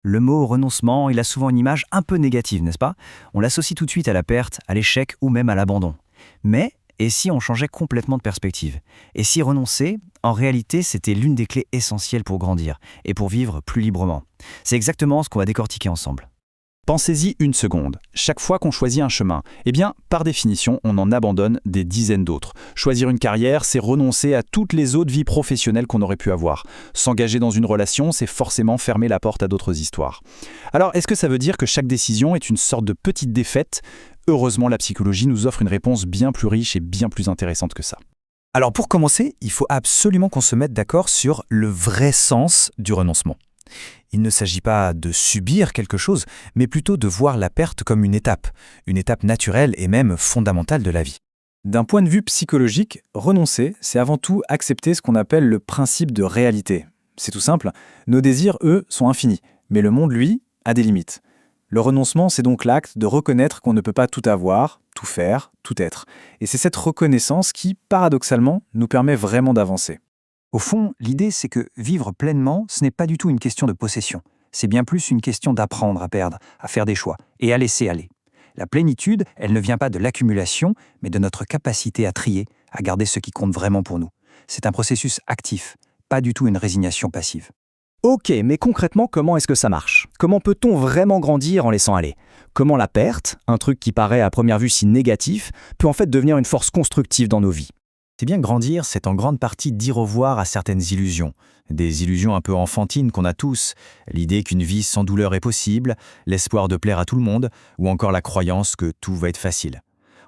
Le mot renoncement, il a souvent une image un peu négative, n'est-ce pas? On l'associe tout de suite à la perte, à l'échec ou même à l'abandon. Mais, et si on changeait complètement de perspective? Et si renoncer, en réalité, c'était l'une des clés essentielles pour grandir et pour vivre plus librement? C'est exactement ce qu'on va décortiquer ensemble. Pensez-y une seconde. Chaque fois qu'on choisit un chemin, eh bien, par définition, on en abandonne des dizaines d'autres. Choisir une carrière, c'est renoncer à toutes les autres vies professionnelles qu'on aurait pu avoir. S'engager dans une relation, c'est forcément fermer la porte à d'autres histoires. Alors, est-ce que ça veut dire que chaque décision est une sorte de petite défaite? Heureusement, la psychologie nous offre une réponse bien plus riche et bien plus intéressante que ça. Alors pour commencer, il faut absolument qu'on se mette d'accord sur le vrai sens du renoncement. Il ne s'agit pas de subir quelque chose, mais plutôt de voir la perte comme une étape naturelle et même fondamentale de la vie. D'un point de vue psychologique, renoncer, c'est avant tout accepter ce qu'on appelle le principe de réalité. C'est tout simple, nos désirs, eux, sont infinis, mais le monde, lui, a des limites. Le renoncement, c'est donc l'acte de reconnaître qu'on ne peut pas tout avoir, tout faire, tout être. Et c'est cette reconnaissance qui, paradoxalement, nous permet vraiment d'avancer. Au fond, l'idée c'est que vivre pleinement, ce n'est pas du tout une question de possession. C'est bien plus une question d'apprendre à perdre, à faire des choix et à laisser aller. La plénitude, elle ne vient pas de l'accumulation, mais de notre capacité à trier, à garder ce qui compte vraiment pour nous. C'est un processus actif, pas du tout une résignation passive. Ok, mais concrètement, comment est-ce que ça marche? Comment peut-on vraiment grandir en laissant aller? Comment la perte, un truc qui paraît à première vue si négatif, peut en fait devenir une force constructive dans nos vies? C'est bien que grandir, c'est en grande partie dire au revoir à certaines illusions. Des illusions un peu enfantines qu'on a tous. L'idée qu'une vie sans douleur est possible, l'espoir de plaire à tout le monde, ou encore la croyance que tout va être facile.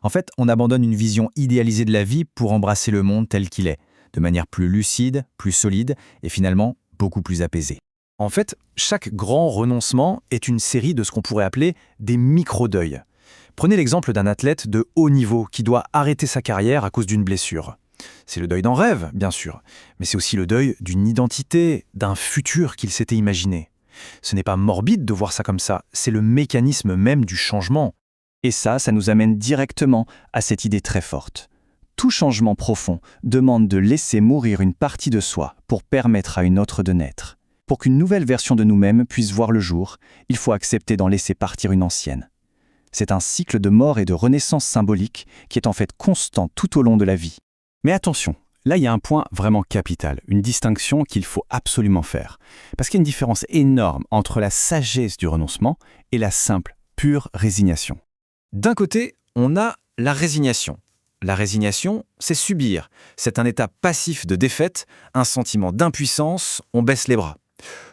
En fait, on abandonne une vision idéalisée de la vie pour embrasser le monde tel qu'il est, de manière plus lucide, plus solide et finalement beaucoup plus apaisée. En fait, chaque grand renoncement est une série de ce qu'on pourrait appeler des micro-deuils. Prenez l'exemple d'un athlète de haut niveau qui doit arrêter sa carrière à cause d'une blessure. C'est le deuil d'un rêve, bien sûr, mais c'est aussi le deuil d'une identité, d'un futur qu'il s'était imaginé. Ce n'est pas morbide de voir ça comme ça, c'est le mécanisme même du changement. Et ça nous amène directement à cette idée très forte. Tout changement profond demande de laisser mourir une partie de soi pour permettre à une autre de naître. Pour qu'une nouvelle version de nous-mêmes puisse voir le jour, il faut accepter d'en laisser partir une ancienne. C'est un cycle de mort et de renaissance symbolique qui est en fait constant tout au long de la vie. Mais attention, là il y a un point vraiment capital, une distinction qu'il faut absolument faire. Parce qu'il y a une différence énorme entre la sagesse du renoncement et la simple, pure résignation. D'un côté, on a la résignation. La résignation, c'est subir. C'est un état passif de défaite, un sentiment d'impuissance, on baisse les bras.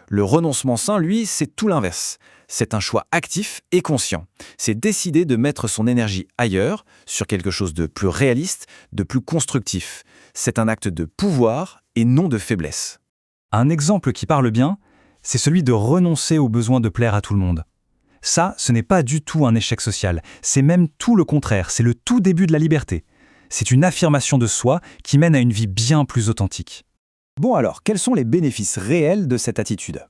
Le renoncement sain, lui, c'est tout l'inverse. C'est un choix actif et conscient. C'est décider de mettre son énergie ailleurs, sur quelque chose de plus réaliste, de plus constructif. C'est un acte de pouvoir et non de faiblesse. Un exemple qui parle bien, c'est celui de renoncer au besoin de plaire à tout le monde. Ça, ce n'est pas du tout un échec social, c'est même tout le contraire, c'est le tout début de la liberté. C'est une affirmation de soi qui mène à une vie bien plus authentique. Bon alors, quels sont les bénéfices réels de cette attitude?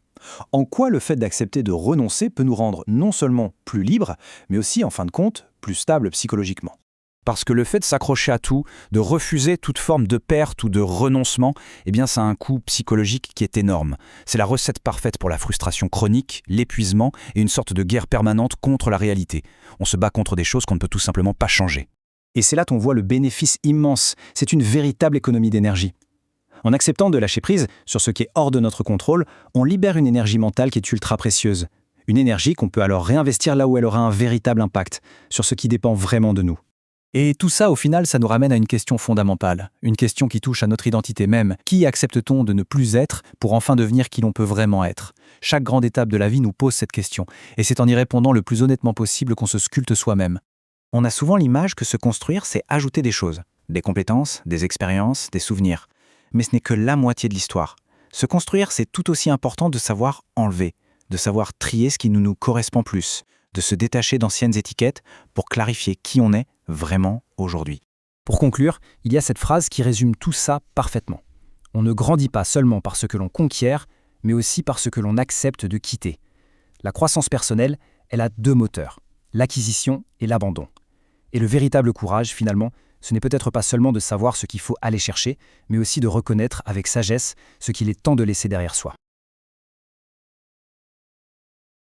En quoi le fait d'accepter de renoncer peut nous rendre non seulement plus libres, mais aussi, en fin de compte, plus stables psychologiquement? Parce que le fait de s'accrocher à tout, de refuser toute forme de perte ou de renoncement, eh bien ça a un coût psychologique qui est énorme. C'est la recette parfaite pour la frustration chronique, l'épuisement et une sorte de guerre permanente contre la réalité. On se bat contre des choses qu'on ne peut tout simplement pas changer. Et c'est là qu'on voit le bénéfice immense. C'est une véritable économie d'énergie. En acceptant de lâcher prise sur ce qui est hors de notre contrôle, on libère une énergie mentale qui est ultra précieuse. Une énergie qu'on peut alors réinvestir là où elle aura un véritable impact, sur ce qui dépend vraiment de nous. Et tout ça, au final, ça nous ramène à une question fondamentale, une question qui touche à notre identité même. Qui accepte-t-on de ne plus être pour enfin devenir qui l'on peut vraiment être? Chaque grande étape de la vie nous pose cette question, et c'est en y répondant le plus honnêtement possible qu'on se sculpte soi-même. On a souvent l'image que se construire, c'est ajouter des choses, des compétences, des expériences, des souvenirs. Mais ce n'est que la moitié de l'histoire. Se construire, c'est tout aussi important de savoir enlever, de savoir trier ce qui ne nous correspond plus, de se détacher d'anciennes étiquettes pour clarifier qui on est vraiment aujourd'hui. Pour conclure, il y a cette phrase qui résume tout ça parfaitement. On ne grandit pas seulement par ce que l'on conquiert, mais aussi par ce que l'on accepte de quitter. La croissance personnelle, elle a deux moteurs, l'acquisition et l'abandon. Et le véritable courage, finalement, ce n'est peut-être pas seulement de savoir ce qu'il faut aller chercher, mais aussi de reconnaître avec sagesse ce qu'il est temps de laisser derrière soi.